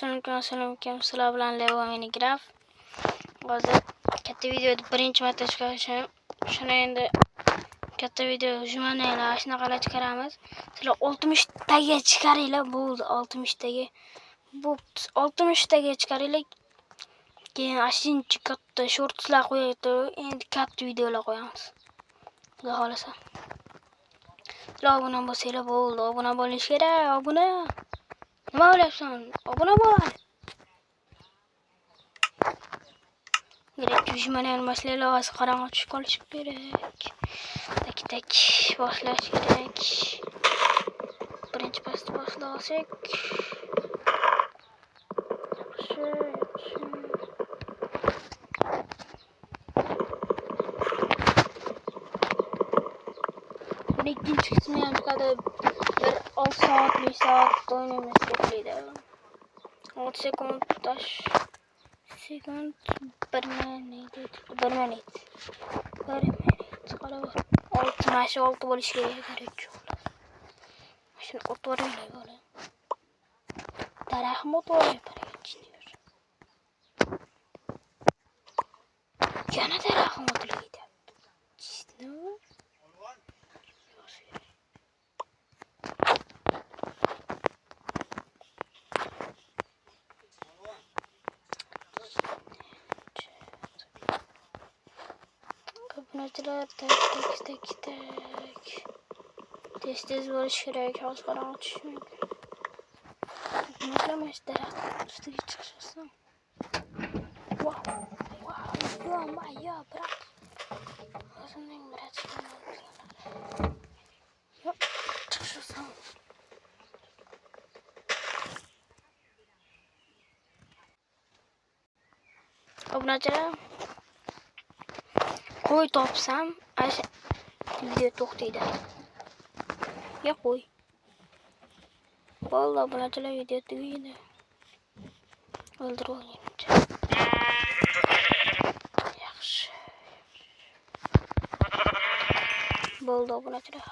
Assalomu alaykum. Sizlar bilan Lego Minecraft. Hozir katta videoda birinchi marta chiqarishim. Shuni endi katta video jurnallar shunaqalar chiqaramiz. Sizlar 60 taga chiqaringlar, bo'ldi 60 taga. Bu 60 taga chiqaringlar. Keyin ashinchi katta shortlar qo'yadi, endi katta videolar qo'yamiz. Xudo xolasa. Sizlar obuna bo'lsanglar bo'ldi, obuna bo'lish kerak, obuna. Nima o'ylayapsan? Obuna bo'l. Kerak jumani almashlar hozir qorong'i tushib qolishi kerak. Tak boshlash kerak. Birinchi pastni boshlasak. Ikkinchi qismi ham chiqadi. Bir 6 soat, 5 soat o'ynaymiz kerakli. 6 sekund, 1 minut. Qarab, 6 bo'lishi kerak. Shuni o'tiraveraylik bola. Daraxtni o'tiraveraylik. Yana daraxtni o'tiraveraylik. Obunachilar tak. Tez bo'lish kerak, hozir qorong'i tushmaydi. Nima daraxt ustiga chiqishsin. Wow, brat. O'zimning brat. Yo'q, chiqishsin. Obunachilar qo'y topsam, asha video to'xtaydi. Ya qo'y. Bo'ldi, obunachilar video tugaydi. O'ldirib olingchi. Yaxshi. Bo'ldi, obunachilar.